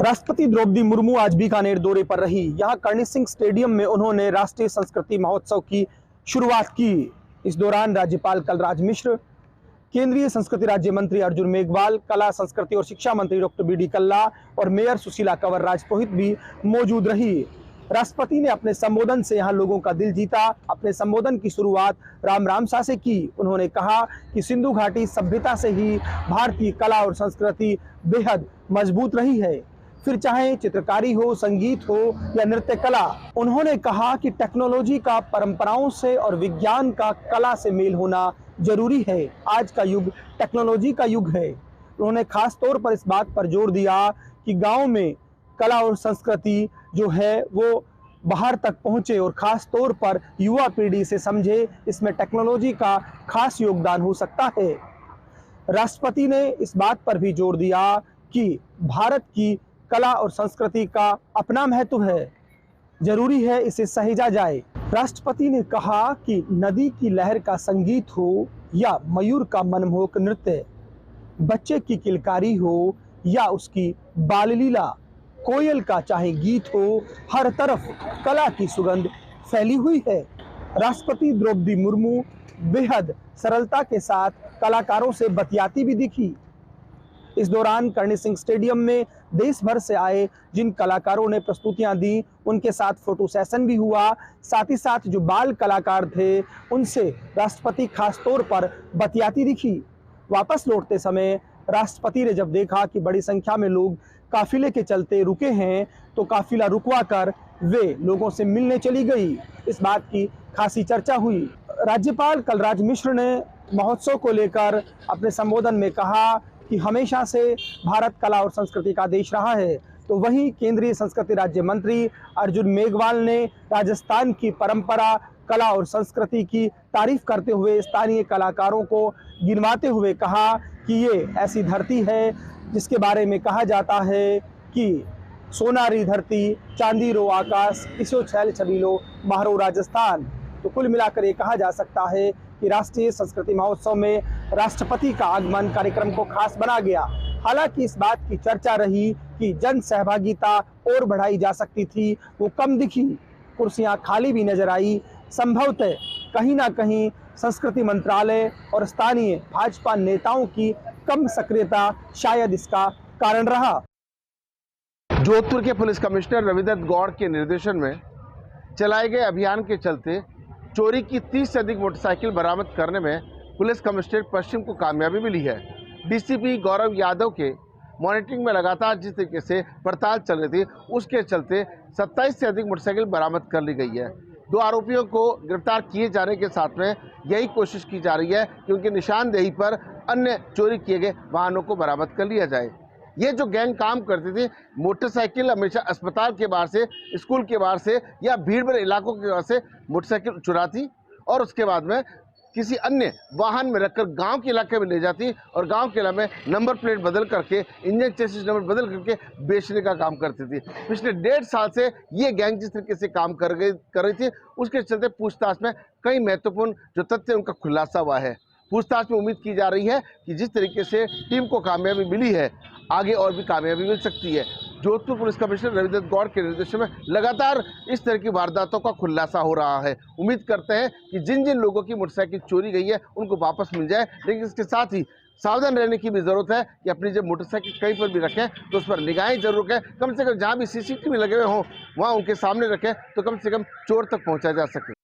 राष्ट्रपति द्रौपदी मुर्मू आज बीकानेर दौरे पर रही। यहां करणी सिंह स्टेडियम में उन्होंने राष्ट्रीय संस्कृति महोत्सव की शुरुआत की। इस दौरान राज्यपाल कलराज मिश्र, केंद्रीय संस्कृति राज्य मंत्री अर्जुन मेघवाल, कला संस्कृति और शिक्षा मंत्री डॉक्टर बी डी कल्ला और मेयर सुशीला कंवर राजपुरोहित भी मौजूद रही। राष्ट्रपति ने अपने संबोधन से यहां लोगों का दिल जीता। अपने संबोधन की शुरुआत राम रामसा से की। उन्होंने कहा कि सिंधु घाटी सभ्यता से ही भारतीय कला और संस्कृति बेहद मजबूत रही है, फिर चाहे चित्रकारी हो, संगीत हो या नृत्य कला। उन्होंने कहा कि टेक्नोलॉजी का परंपराओं से और विज्ञान का कला से मेल होना जरूरी है। आज का युग टेक्नोलॉजी का युग है। उन्होंने खास तौर पर इस बात पर जोर दिया कि गांव में कला और संस्कृति जो है वो बाहर तक पहुंचे और खास तौर पर युवा पीढ़ी से समझे। इसमें टेक्नोलॉजी का खास योगदान हो सकता है। राष्ट्रपति ने इस बात पर भी जोर दिया कि भारत की कला और संस्कृति का अपना महत्व है, जरूरी है इसे सहेजा जाए। राष्ट्रपति ने कहा कि नदी की लहर का संगीत हो या मयूर का मनमोहक नृत्य, बच्चे की किलकारी हो या उसकी बाल लीला, कोयल का चाहे गीत हो, हर तरफ कला की सुगंध फैली हुई है। राष्ट्रपति द्रौपदी मुर्मू बेहद सरलता के साथ कलाकारों से बतियाती भी दिखी। इस दौरान करणी सिंह स्टेडियम में देश भर से आए जिन कलाकारों ने प्रस्तुतियां दी, उनके साथ फोटो सेशन भी हुआ। साथ ही साथ जो बाल कलाकार थे उनसे राष्ट्रपति खास तौर पर बतियाती दिखी। वापस लौटते समय राष्ट्रपति ने जब देखा कि बड़ी संख्या में लोग काफिले के चलते रुके हैं, तो काफिला रुकवा कर वे लोगों से मिलने चली गई। इस बात की खासी चर्चा हुई। राज्यपाल कलराज मिश्र ने महोत्सव को लेकर अपने संबोधन में कहा कि हमेशा से भारत कला और संस्कृति का देश रहा है। तो वहीं केंद्रीय संस्कृति राज्य मंत्री अर्जुन मेघवाल ने राजस्थान की परंपरा, कला और संस्कृति की तारीफ करते हुए स्थानीय कलाकारों को गिनवाते हुए कहा कि ये ऐसी धरती है जिसके बारे में कहा जाता है कि सोनारी धरती, चांदी रो आकाश, इसो छैल छबीलो महारो राजस्थान। तो कुल मिलाकर ये कहा जा सकता है कि राष्ट्रीय संस्कृति महोत्सव में राष्ट्रपति का आगमन कार्यक्रम को खास बना गया। हालांकि इस बात की चर्चा रही कि जन सहभागिता और बढ़ाई जा सकती थी, वो कम दिखी। कुर्सियां खाली भी नजर आई। संभवतः कहीं ना कहीं संस्कृति मंत्रालय और स्थानीय भाजपा नेताओं की कम सक्रियता शायद इसका कारण रहा। जोधपुर के पुलिस कमिश्नर रविदत्त गौड़ के निर्देशन में चलाए गए अभियान के चलते चोरी की 30 से अधिक मोटरसाइकिल बरामद करने में पुलिस कमिश्नरेट पश्चिम को कामयाबी मिली है। डीसीपी गौरव यादव के मॉनिटरिंग में लगातार जिस तरीके से पड़ताल चल रही थी, उसके चलते 27 से अधिक मोटरसाइकिल बरामद कर ली गई है। 2 आरोपियों को गिरफ्तार किए जाने के साथ में यही कोशिश की जा रही है कि उनकी निशानदेही पर अन्य चोरी किए गए वाहनों को बरामद कर लिया जाए। ये जो गैंग काम करती थी, मोटरसाइकिल हमेशा अस्पताल के बाहर से, स्कूल के बाहर से या भीड़ भरे इलाकों के बाहर से मोटरसाइकिल चुराती और उसके बाद में किसी अन्य वाहन में रखकर गांव के इलाके में ले जाती और गांव के इलाके में नंबर प्लेट बदल करके, इंजन चेसिस नंबर बदल करके बेचने का काम करती थी। पिछले 1.5 साल से ये गैंग जिस तरीके से काम कर रही थी, उसके चलते पूछताछ में कई महत्वपूर्ण जो तथ्य उनका खुलासा हुआ है। पूछताछ में उम्मीद की जा रही है कि जिस तरीके से टीम को कामयाबी मिली है, आगे और भी कामयाबी मिल सकती है। जोधपुर पुलिस कमिश्नर रविदत्त गौड़ के निर्देशन में लगातार इस तरह की वारदातों का खुलासा हो रहा है। उम्मीद करते हैं कि जिन जिन लोगों की मोटरसाइकिल चोरी गई है उनको वापस मिल जाए, लेकिन इसके साथ ही सावधान रहने की भी जरूरत है कि अपनी जब मोटरसाइकिल कहीं पर भी रखें तो उस पर निगाहें जरूर रखें। कम से कम जहाँ भी सीसीटीवी लगे हुए हों वहाँ उनके सामने रखें तो कम से कम चोर तक पहुँचा जा सके।